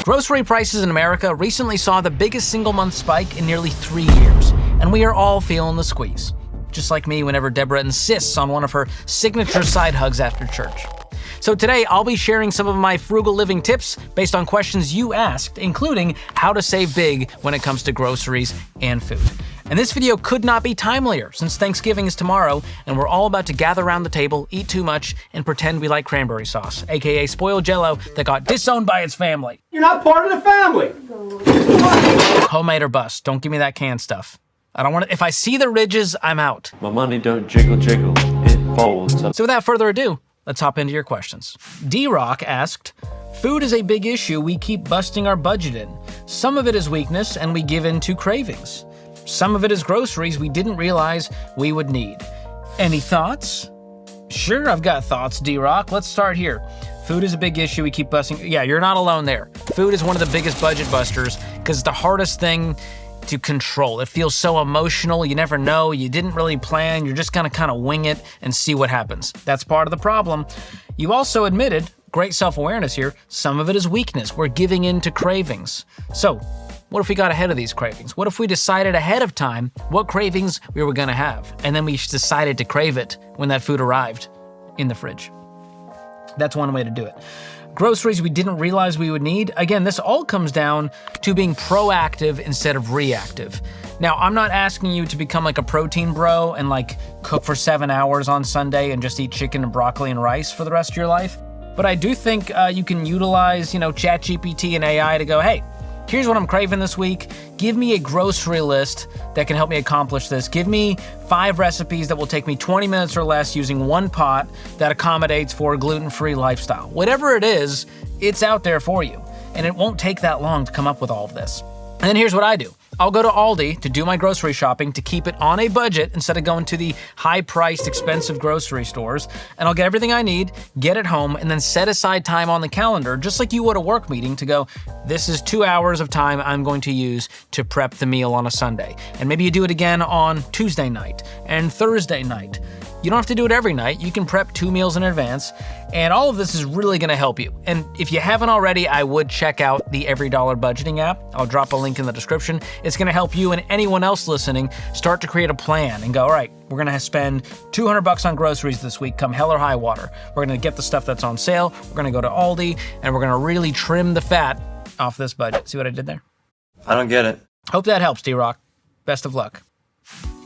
Grocery prices in America recently saw the biggest single-month spike in nearly 3 years, and we are all feeling the squeeze. Just like me whenever Deborah insists on one of her signature side hugs after church. So today, I'll be sharing some of my frugal living tips based on questions you asked, including how to save big when it comes to groceries and food. And this video could not be timelier since Thanksgiving is tomorrow and we're all about to gather around the table, eat too much, and pretend we like cranberry sauce, aka spoiled Jell-O that got disowned by its family. You're not part of the family! Homemade or bust, don't give me that canned stuff. I don't want it. If I see the ridges, I'm out. My money don't jiggle jiggle, it folds. So without further ado, let's hop into your questions. D-Rock asked, food is a big issue we keep busting our budget in. Some of it is weakness and we give in to cravings. Some of it is groceries we didn't realize we would need. Any thoughts? Sure, I've got thoughts, D-Rock. Let's start here. Food is a big issue we keep busting. Yeah, you're not alone there. Food is one of the biggest budget busters because it's the hardest thing to control. It feels so emotional. You never know. You didn't really plan. You're just gonna kind of wing it and see what happens. That's part of the problem. You also admitted, great self-awareness here, some of it is weakness. We're giving in to cravings. So, what if we got ahead of these cravings? What if we decided ahead of time what cravings we were gonna have, and then we decided to crave it when that food arrived in the fridge? That's one way to do it. Groceries we didn't realize we would need. Again, this all comes down to being proactive instead of reactive. Now, I'm not asking you to become like a protein bro and like cook for 7 hours on Sunday and just eat chicken and broccoli and rice for the rest of your life. But I do think you can utilize, ChatGPT and AI to go, hey, here's what I'm craving this week. Give me a grocery list that can help me accomplish this. Give me 5 recipes that will take me 20 minutes or less using one pot that accommodates for a gluten-free lifestyle. Whatever it is, it's out there for you. And it won't take that long to come up with all of this. And then here's what I do. I'll go to Aldi to do my grocery shopping to keep it on a budget instead of going to the high-priced, expensive grocery stores. And I'll get everything I need, get it home, and then set aside time on the calendar, just like you would a work meeting, to go, this is 2 hours of time I'm going to use to prep the meal on a Sunday. And maybe you do it again on Tuesday night and Thursday night. You don't have to do it every night. You can prep 2 meals in advance, and all of this is really gonna help you. And if you haven't already, I would check out the Every Dollar Budgeting app. I'll drop a link in the description. It's gonna help you and anyone else listening start to create a plan and go, all right, we're gonna spend $200 on groceries this week, come hell or high water. We're gonna get the stuff that's on sale, we're gonna go to Aldi, and we're gonna really trim the fat off this budget. See what I did there? I don't get it. Hope that helps, D-Rock. Best of luck.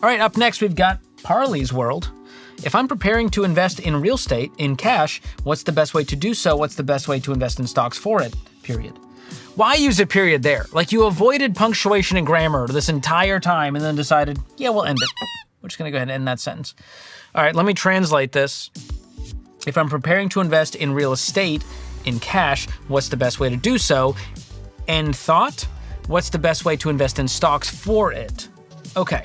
All right, up next, we've got Parley's World. If I'm preparing to invest in real estate, in cash, what's the best way to do so? What's the best way to invest in stocks for it? Period. Why use a period there? Like you avoided punctuation and grammar this entire time and then decided, yeah, we'll end it. We're just gonna go ahead and end that sentence. All right, let me translate this. If I'm preparing to invest in real estate, in cash, what's the best way to do so? End thought, what's the best way to invest in stocks for it? Okay.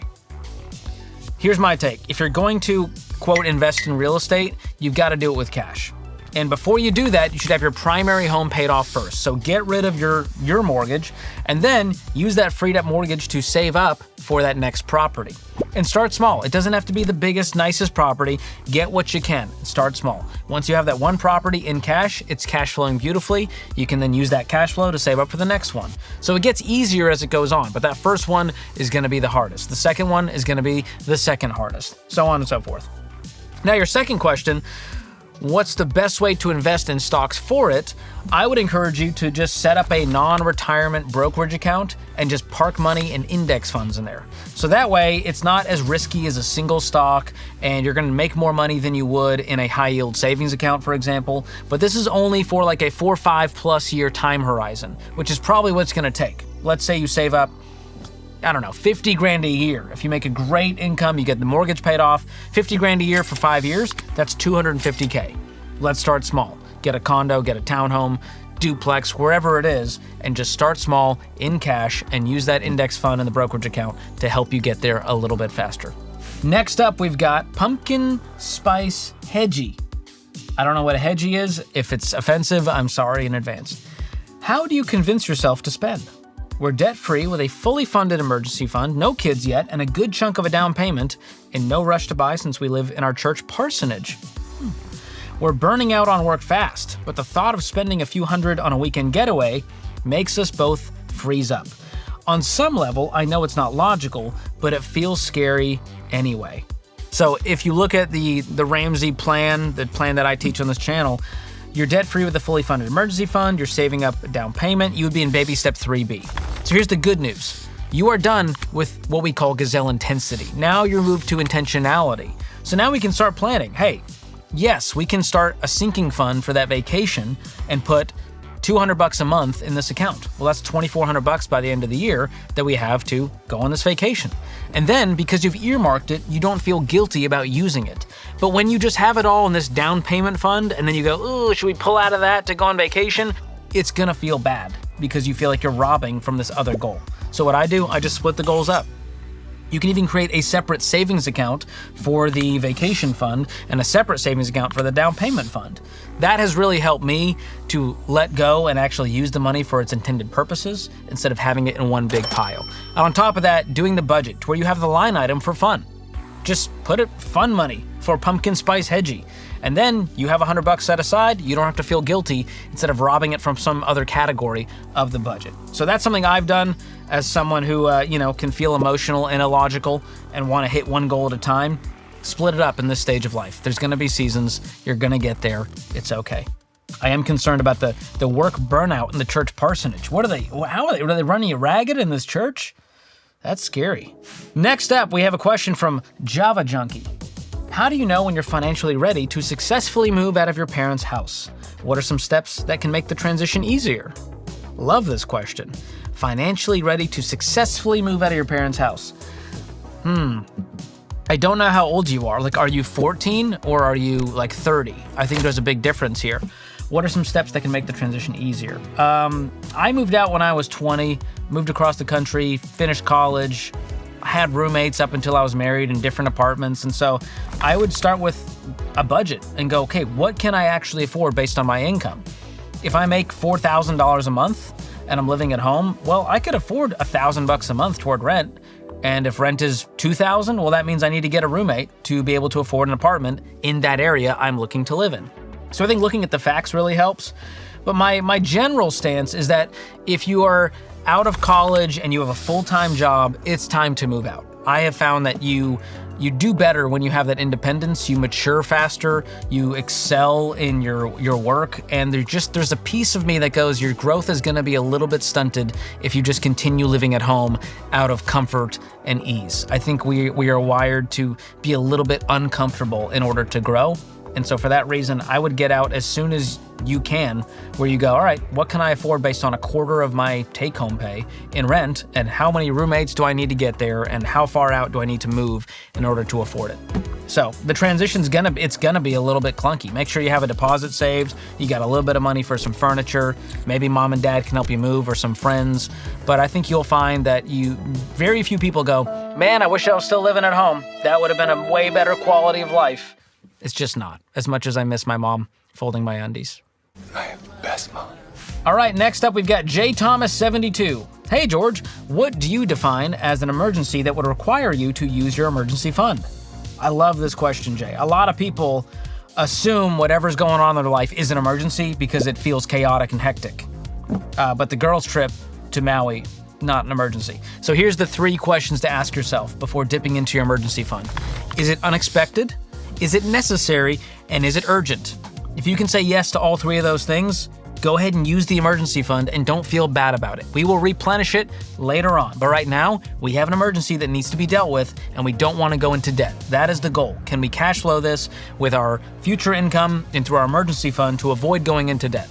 Here's my take. If you're going to, quote, invest in real estate, you've got to do it with cash. And before you do that, you should have your primary home paid off first. So get rid of your mortgage and then use that freed up mortgage to save up for that next property. And start small. It doesn't have to be the biggest, nicest property. Get what you can. Start small. Once you have that one property in cash, it's cash flowing beautifully. You can then use that cash flow to save up for the next one. So it gets easier as it goes on, but that first one is going to be the hardest. The second one is going to be the second hardest, so on and so forth. Now, your second question, what's the best way to invest in stocks for it? I would encourage you to just set up a non-retirement brokerage account and just park money in index funds in there. So that way, it's not as risky as a single stock, and you're gonna make more money than you would in a high yield savings account, for example. But this is only for like a 4 or 5+ year time horizon, which is probably what it's gonna take. Let's say you save up, I don't know, 50 grand a year. If you make a great income, you get the mortgage paid off, 50 grand a year for 5 years, that's 250K. Let's start small. Get a condo, get a townhome, duplex, wherever it is, and just start small in cash and use that index fund in the brokerage account to help you get there a little bit faster. Next up, we've got pumpkin spice hedgie. I don't know what a hedgie is. If it's offensive, I'm sorry in advance. How do you convince yourself to spend? We're debt-free with a fully funded emergency fund, no kids yet, and a good chunk of a down payment, in no rush to buy since we live in our church parsonage. We're burning out on work fast, but the thought of spending a few hundred on a weekend getaway makes us both freeze up. On some level, I know it's not logical, but it feels scary anyway. So if you look at the Ramsey plan, the plan that I teach on this channel, you're debt-free with a fully funded emergency fund, you're saving up a down payment, you would be in baby step 3B. So here's the good news. You are done with what we call gazelle intensity. Now you're moved to intentionality. So now we can start planning. Hey, yes, we can start a sinking fund for that vacation and put $200 a month in this account. Well, that's $2,400 by the end of the year that we have to go on this vacation. And then, because you've earmarked it, you don't feel guilty about using it. But when you just have it all in this down payment fund, and then you go, ooh, should we pull out of that to go on vacation? It's gonna feel bad because you feel like you're robbing from this other goal. So what I do, I just split the goals up. You can even create a separate savings account for the vacation fund and a separate savings account for the down payment fund. That has really helped me to let go and actually use the money for its intended purposes instead of having it in one big pile. And on top of that, doing the budget to where you have the line item for fun. Just put it fun money for pumpkin spice hedgie. And then you have $100 set aside, you don't have to feel guilty instead of robbing it from some other category of the budget. So that's something I've done as someone who, can feel emotional and illogical and want to hit one goal at a time. Split it up in this stage of life. There's gonna be seasons, you're gonna get there, it's okay. I am concerned about the work burnout in the church parsonage. How are they running you ragged in this church? That's scary. Next up, we have a question from Java Junkie. How do you know when you're financially ready to successfully move out of your parents' house? What are some steps that can make the transition easier? Love this question. Financially ready to successfully move out of your parents' house. I don't know how old you are. Like, are you 14 or are you like 30? I think there's a big difference here. What are some steps that can make the transition easier? I moved out when I was 20, moved across the country, finished college. I had roommates up until I was married in different apartments. And so I would start with a budget and go, okay, what can I actually afford based on my income? If I make $4,000 a month and I'm living at home, well, I could afford $1,000 a month toward rent. And if rent is $2,000, well, that means I need to get a roommate to be able to afford an apartment in that area I'm looking to live in. So I think looking at the facts really helps. But my general stance is that if you are out of college and you have a full-time job, it's time to move out. I have found that you do better when you have that independence, you mature faster, you excel in your work, and there's a piece of me that goes, your growth is gonna be a little bit stunted if you just continue living at home out of comfort and ease. I think we are wired to be a little bit uncomfortable in order to grow. And so for that reason, I would get out as soon as you can, where you go, all right, what can I afford based on a quarter of my take-home pay in rent, and how many roommates do I need to get there, and how far out do I need to move in order to afford it? So the transition's gonna be a little bit clunky. Make sure you have a deposit saved, you got a little bit of money for some furniture, maybe mom and dad can help you move, or some friends. But I think you'll find that very few people go, man, I wish I was still living at home. That would have been a way better quality of life. It's just not, as much as I miss my mom folding my undies. I have the best mom. All right, next up we've got J Thomas 72. Hey George, what do you define as an emergency that would require you to use your emergency fund? I love this question, Jay. A lot of people assume whatever's going on in their life is an emergency because it feels chaotic and hectic. But the girls' trip to Maui, not an emergency. So here's the 3 questions to ask yourself before dipping into your emergency fund. Is it unexpected? Is it necessary? And is it urgent? If you can say yes to all 3 of those things, go ahead and use the emergency fund and don't feel bad about it. We will replenish it later on. But right now, we have an emergency that needs to be dealt with and we don't want to go into debt. That is the goal. Can we cash flow this with our future income and through our emergency fund to avoid going into debt?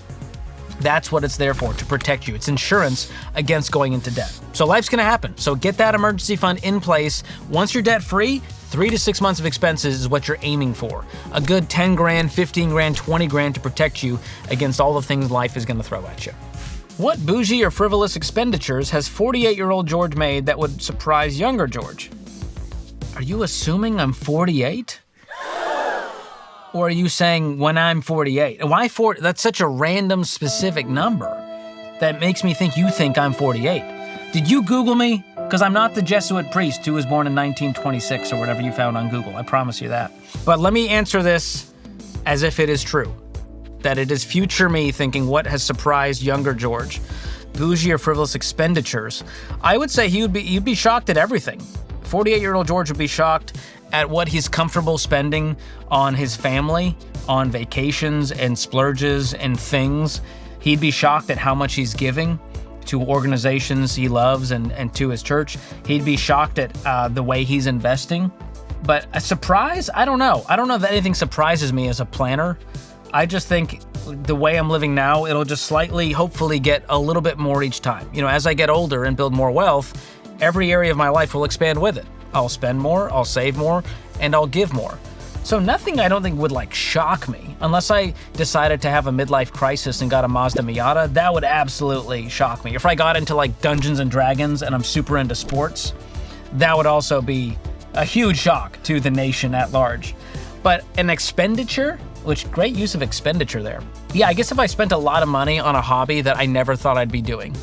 That's what it's there for, to protect you. It's insurance against going into debt. So life's gonna happen. So get that emergency fund in place. Once you're debt free, 3 to 6 months of expenses is what you're aiming for. A good 10 grand, 15 grand, 20 grand to protect you against all the things life is gonna throw at you. What bougie or frivolous expenditures has 48-year-old George made that would surprise younger George? Are you assuming I'm 48? Or are you saying when I'm 48? And why 40? That's such a random, specific number that makes me think you think I'm 48. Did you Google me? Because I'm not the Jesuit priest who was born in 1926 or whatever you found on Google. I promise you that. But let me answer this as if it is true. That it is future me thinking what has surprised younger George. Bougie or frivolous expenditures. I would say he'd be shocked at everything. 48-year-old George would be shocked at what he's comfortable spending on his family, on vacations and splurges and things. He'd be shocked at how much he's giving to organizations he loves and to his church. He'd be shocked at the way he's investing. But a surprise? I don't know. I don't know that anything surprises me as a planner. I just think the way I'm living now, it'll just slightly, hopefully, get a little bit more each time. As I get older and build more wealth, every area of my life will expand with it. I'll spend more, I'll save more, and I'll give more. So nothing I don't think would shock me. Unless I decided to have a midlife crisis and got a Mazda Miata, that would absolutely shock me. If I got into Dungeons and Dragons and I'm super into sports, that would also be a huge shock to the nation at large. But an expenditure, which great use of expenditure there. Yeah, I guess if I spent a lot of money on a hobby that I never thought I'd be doing,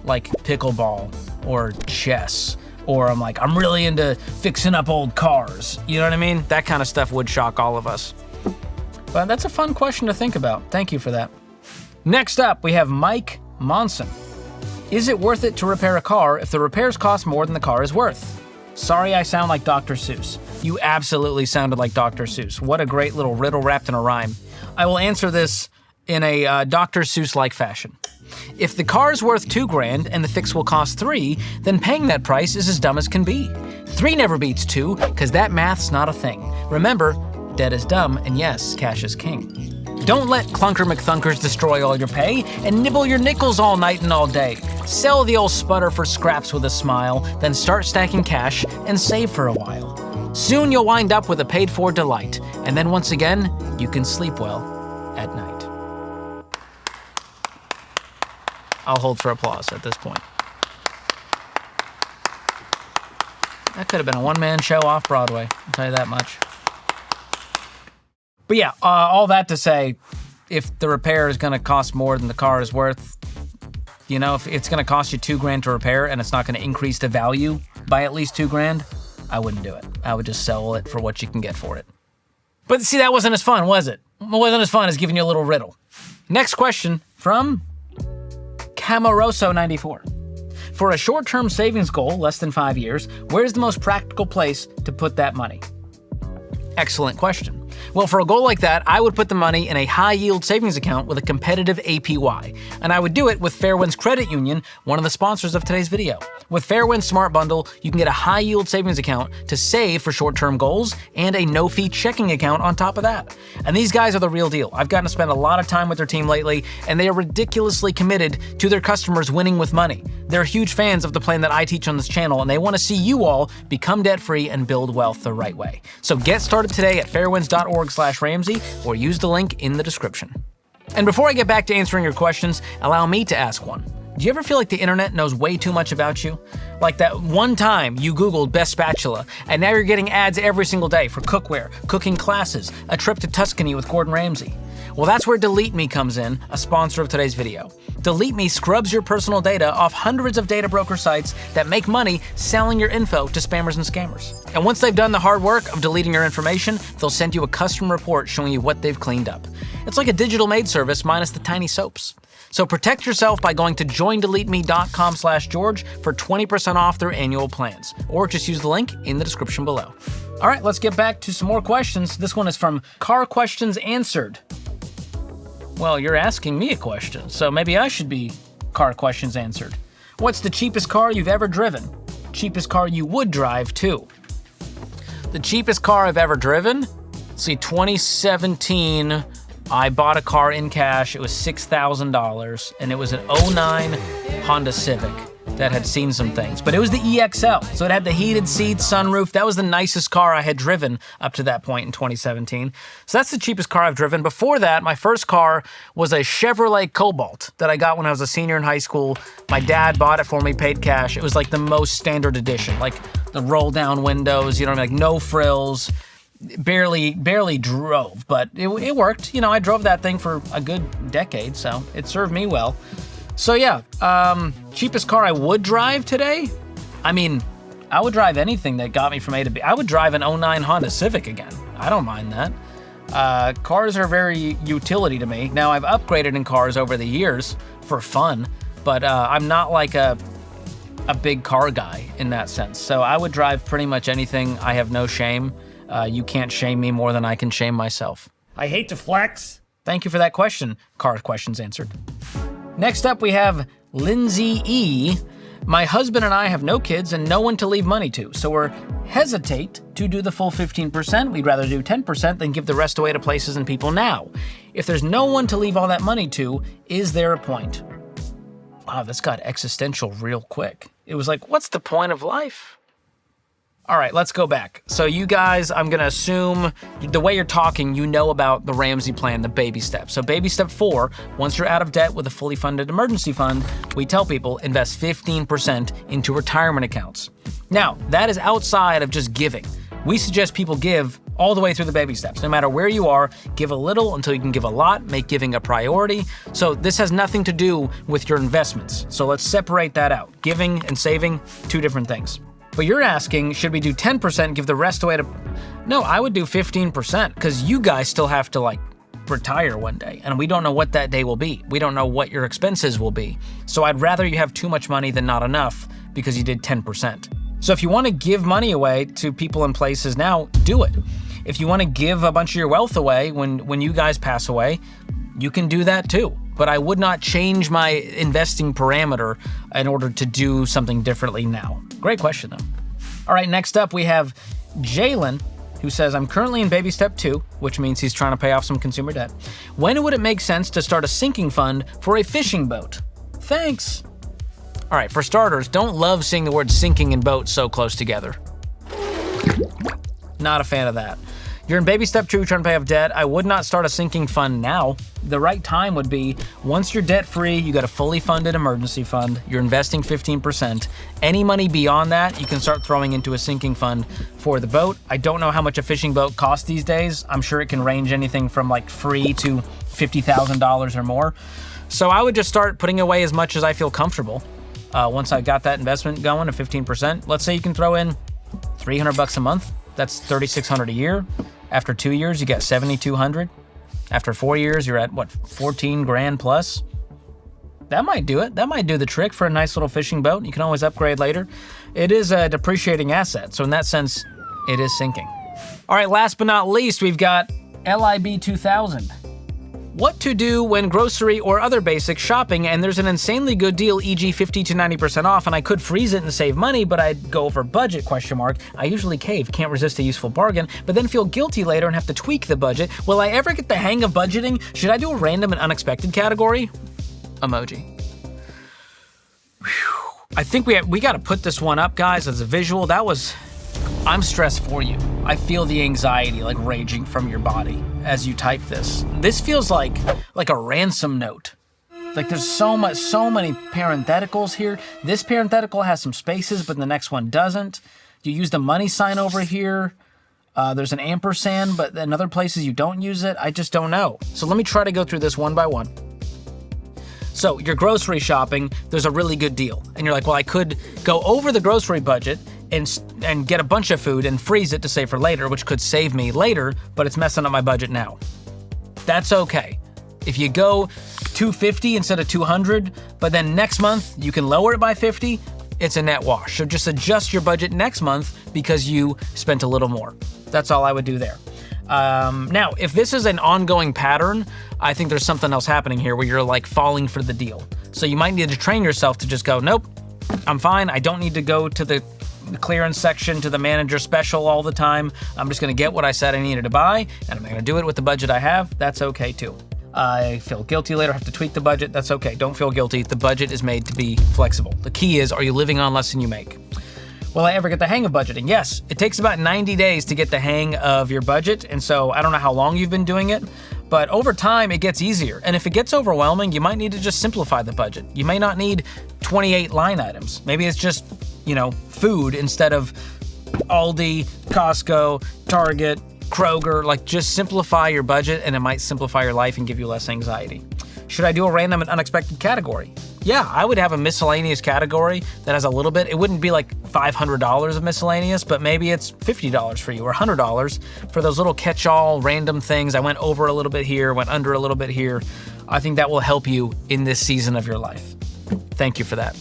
like pickleball or chess, or I'm really into fixing up old cars. You know what I mean? That kind of stuff would shock all of us. But that's a fun question to think about. Thank you for that. Next up, we have Mike Monson. Is it worth it to repair a car if the repairs cost more than the car is worth? Sorry I sound like Dr. Seuss. You absolutely sounded like Dr. Seuss. What a great little riddle wrapped in a rhyme. I will answer this in a Dr. Seuss-like fashion. If the car is worth $2,000 and the fix will cost $3,000, then paying that price is as dumb as can be. 3 never beats 2, because that math's not a thing. Remember, debt is dumb, and yes, cash is king. Don't let Clunker McThunkers destroy all your pay and nibble your nickels all night and all day. Sell the old sputter for scraps with a smile, then start stacking cash and save for a while. Soon you'll wind up with a paid-for delight, and then once again, you can sleep well at night. I'll hold for applause at this point. That could have been a one-man show off Broadway, I'll tell you that much. But yeah, all that to say, if the repair is going to cost more than the car is worth, if it's going to cost you $2,000 to repair and it's not going to increase the value by at least $2,000, I wouldn't do it. I would just sell it for what you can get for it. But see, that wasn't as fun, was it? It wasn't as fun as giving you a little riddle. Next question from Camaroso94. For a short-term savings goal, less than 5 years, where's the most practical place to put that money? Excellent question. Well, for a goal like that, I would put the money in a high-yield savings account with a competitive APY. And I would do it with Fairwinds Credit Union, one of the sponsors of today's video. With Fairwinds Smart Bundle, you can get a high-yield savings account to save for short-term goals and a no-fee checking account on top of that. And these guys are the real deal. I've gotten to spend a lot of time with their team lately, and they are ridiculously committed to their customers winning with money. They're huge fans of the plan that I teach on this channel, and they want to see you all become debt-free and build wealth the right way. So get started today at fairwinds.org/Ramsey or use the link in the description. And before I get back to answering your questions, allow me to ask one. Do you ever feel like the internet knows way too much about you? Like that one time you Googled best spatula, and now you're getting ads every single day for cookware, cooking classes, a trip to Tuscany with Gordon Ramsay. Well, that's where Delete Me comes in, a sponsor of today's video. Delete Me scrubs your personal data off hundreds of data broker sites that make money selling your info to spammers and scammers. And once they've done the hard work of deleting your information, they'll send you a custom report showing you what they've cleaned up. It's like a digital maid service minus the tiny soaps. So protect yourself by going to joindeleteme.com/George for 20% off their annual plans, or just use the link in the description below. All right, let's get back to some more questions. This one is from Car Questions Answered. Well, you're asking me a question, so maybe I should be Car Questions Answered. What's the cheapest car you've ever driven? Cheapest car you would drive, too. The cheapest car I've ever driven? Let's see, 2017, I bought a car in cash. It was $6,000, and it was an 09 Honda Civic that had seen some things. But it was the EXL, so it had the heated seats, sunroof. That was the nicest car I had driven up to that point in 2017. So that's the cheapest car I've driven. Before that, my first car was a Chevrolet Cobalt that I got when I was a senior in high school. My dad bought it for me, paid cash. It was like the most standard edition, like the roll-down windows, you know what I mean, like no frills. Barely drove, but it worked. You know, I drove that thing for a good decade, so it served me well. So yeah, cheapest car I would drive today? I mean, I would drive anything that got me from A to B. I would drive an 09 Honda Civic again. I don't mind that. Cars are very utility to me. Now, I've upgraded in cars over the years for fun. but I'm not like a big car guy in that sense. So I would drive pretty much anything. I have no shame. You can't shame me more than I can shame myself. I hate to flex. Thank you for that question. Car questions answered. Next up, we have Lindsay E. My husband and I have no kids and no one to leave money to, so we're hesitate to do the full 15%. We'd rather do 10% than give the rest away to places and people now. If there's no one to leave all that money to, is there a point? Wow, this got existential real quick. It was like, what's the point of life? All right, let's go back. So you guys, I'm gonna assume the way you're talking, you know about the Ramsey plan, the baby steps. So baby step 4, once you're out of debt with a fully funded emergency fund, we tell people invest 15% into retirement accounts. Now, that is outside of just giving. We suggest people give all the way through the baby steps. No matter where you are, give a little until you can give a lot, make giving a priority. So this has nothing to do with your investments. So let's separate that out. Giving and saving, 2 different things. But you're asking, should we do 10%, give the rest away to... No, I would do 15% because you guys still have to retire one day. And we don't know what that day will be. We don't know what your expenses will be. So I'd rather you have too much money than not enough because you did 10%. So if you want to give money away to people and places now, do it. If you want to give a bunch of your wealth away when you guys pass away, you can do that too. But I would not change my investing parameter in order to do something differently now. Great question, though. All right, next up we have Jalen, who says, I'm currently in baby step 2, which means he's trying to pay off some consumer debt. When would it make sense to start a sinking fund for a fishing boat? Thanks. All right, for starters, don't love seeing the word sinking and boat so close together. Not a fan of that. You're in baby step 2, trying to pay off debt. I would not start a sinking fund now. The right time would be once you're debt free, you got a fully funded emergency fund, you're investing 15%. Any money beyond that, you can start throwing into a sinking fund for the boat. I don't know how much a fishing boat costs these days. I'm sure it can range anything from free to $50,000 or more. So I would just start putting away as much as I feel comfortable. Once I got that investment going at 15%, let's say you can throw in $300 a month. That's $3,600 a year. After 2 years, you get $7,200. After 4 years, you're at what, 14 grand plus? That might do it. That might do the trick for a nice little fishing boat. You can always upgrade later. It is a depreciating asset, so in that sense, it is sinking. All right, last but not least, we've got LIB 2000. What to do when grocery or other basic shopping and there's an insanely good deal, e.g. 50 to 90% off, and I could freeze it and save money, but I'd go over budget, ? I usually cave, can't resist a useful bargain, but then feel guilty later and have to tweak the budget. Will I ever get the hang of budgeting? Should I do a random and unexpected category? Emoji. Whew. I think we got to put this one up, guys, as a visual. I'm stressed for you. I feel the anxiety raging from your body as you type this. This feels like a ransom note. There's so many parentheticals here. This parenthetical has some spaces, but the next one doesn't. You use the money sign over here. There's an ampersand, but in other places you don't use it. I just don't know. So let me try to go through this one by one. So you're grocery shopping, there's a really good deal. And you're like, well, I could go over the grocery budget and get a bunch of food and freeze it to save for later, which could save me later, but it's messing up my budget now. That's okay. If you go $250 instead of $200, but then next month you can lower it by $50, it's a net wash. So just adjust your budget next month because you spent a little more. That's all I would do there. Now, if this is an ongoing pattern, I think there's something else happening here where you're falling for the deal. So you might need to train yourself to just go, nope, I'm fine. I don't need to go to the clearance section, to the manager special all the time. I'm just going to get what I said I needed to buy, and I'm going to do it with the budget I have. That's okay too. I feel guilty later, have to tweak the budget. That's okay. Don't feel guilty. The budget is made to be flexible. The key is, are you living on less than you make? Will I ever get the hang of budgeting? Yes. It takes about 90 days to get the hang of your budget, and so I don't know how long you've been doing it, but over time it gets easier. And if it gets overwhelming, you might need to just simplify the budget. You may not need 28 line items. Maybe it's just, food instead of Aldi, Costco, Target, Kroger. Just simplify your budget and it might simplify your life and give you less anxiety. Should I do a random and unexpected category? Yeah, I would have a miscellaneous category that has a little bit. It wouldn't be $500 of miscellaneous, but maybe it's $50 for you or $100 for those little catch-all random things. I went over a little bit here, went under a little bit here. I think that will help you in this season of your life. Thank you for that.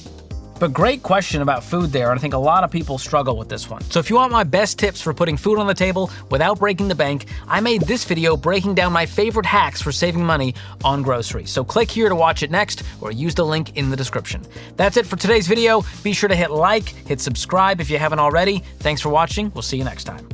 But great question about food there, and I think a lot of people struggle with this one. So if you want my best tips for putting food on the table without breaking the bank, I made this video breaking down my favorite hacks for saving money on groceries. So click here to watch it next, or use the link in the description. That's it for today's video. Be sure to hit like, hit subscribe if you haven't already. Thanks for watching. We'll see you next time.